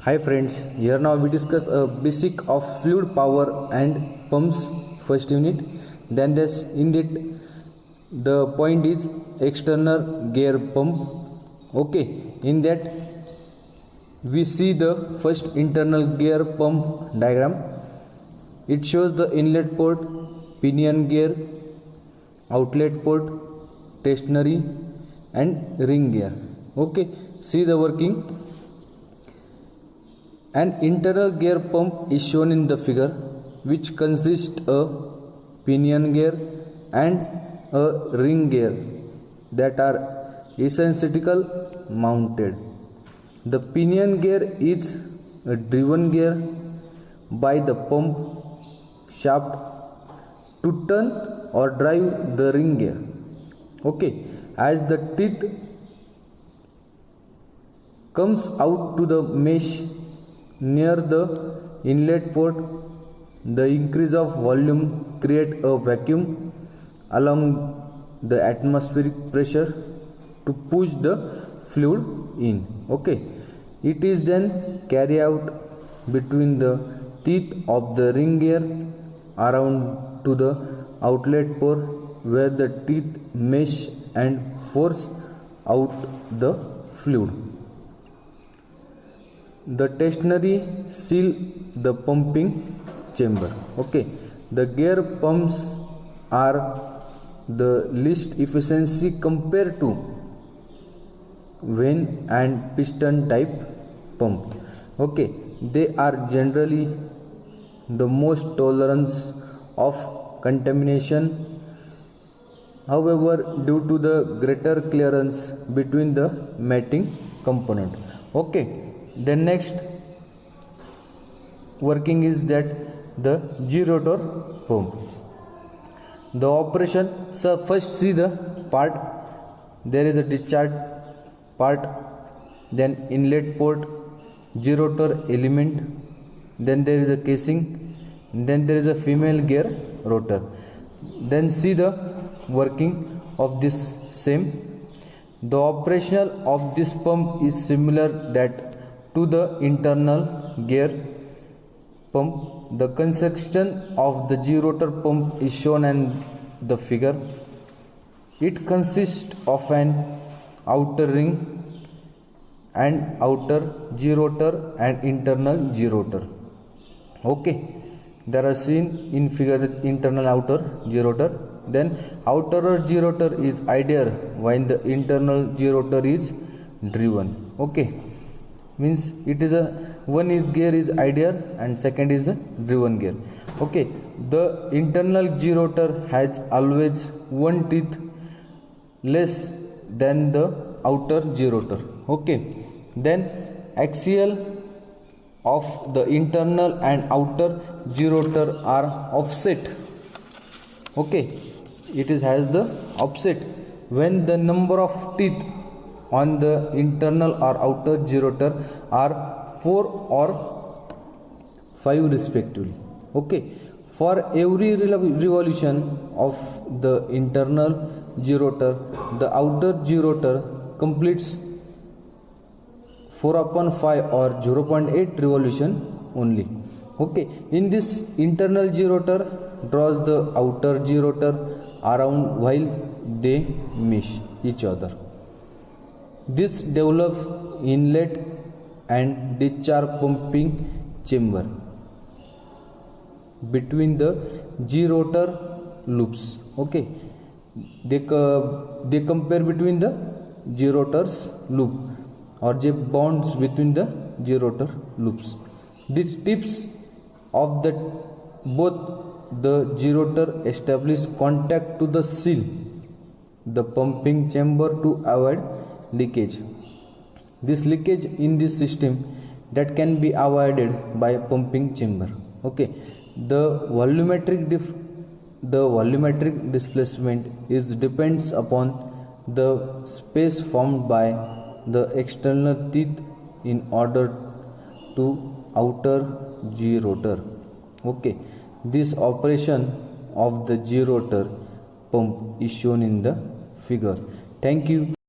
Hi friends, here now we discuss a basic of fluid power and pumps first unit. Then this in it the point is external gear pump. Okay, in that we see the first internal gear pump diagram. It shows the inlet port, pinion gear, outlet port, stationary and ring gear. Okay, see the working. An internal gear pump is shown in the figure, which consists a pinion gear and a ring gear that are eccentrical mounted. The pinion gear is a driven gear by the pump shaft to turn or drive the ring gear. Okay, as the teeth comes out to the mesh near the inlet port, the increase of volume create a vacuum along the atmospheric pressure to push the fluid in. Okay, it is then carried out between the teeth of the ring gear around to the outlet port, where the teeth mesh and force out the fluid. The stationary seal the pumping chamber. Okay, the gear pumps are the least efficiency compared to vane and piston type pump. Okay, they are generally the most tolerance of contamination. However, due to the greater clearance between the mating component. Okay, then next working is that the G-rotor pump. The operation, so first see the part. There is a discharge part, then inlet port, G-rotor element, then there is a casing, then there is a female gear rotor. Then see the working of this same. The operational of this pump is similar that to the internal gear pump. The construction of the G-rotor pump is shown in the figure. It consists of an outer ring and outer G-rotor and internal G-rotor. Okay, there are seen in figure the internal outer G-rotor. Then outer G-rotor is ideal while the internal G-rotor is driven. Okay, means it is a one is gear is ideal and second is a driven gear. Okay, the internal G-rotor has always one teeth less than the outer G-rotor. Okay, then axial of the internal and outer G-rotor are offset. Okay, it is has the offset when the number of teeth on the internal or outer G-rotor are 4 or 5 respectively. Okay, for every revolution of the internal G-rotor, the outer G-rotor completes 4/5 or 0.8 revolution only. Okay, in this internal G-rotor draws the outer G-rotor around while they mesh each other. This develops inlet and discharge pumping chamber between the G-rotor loops. Okay, they compare between the G-rotor's loop or J bonds between the G-rotor loops. These tips of the both the G-rotor establish contact to the seal the pumping chamber to avoid leakage. This leakage in this system that can be avoided by pumping chamber. Okay, the volumetric displacement is depends upon the space formed by the external teeth in order to outer G-rotor. Okay, this operation of the G-rotor pump is shown in the figure. Thank you.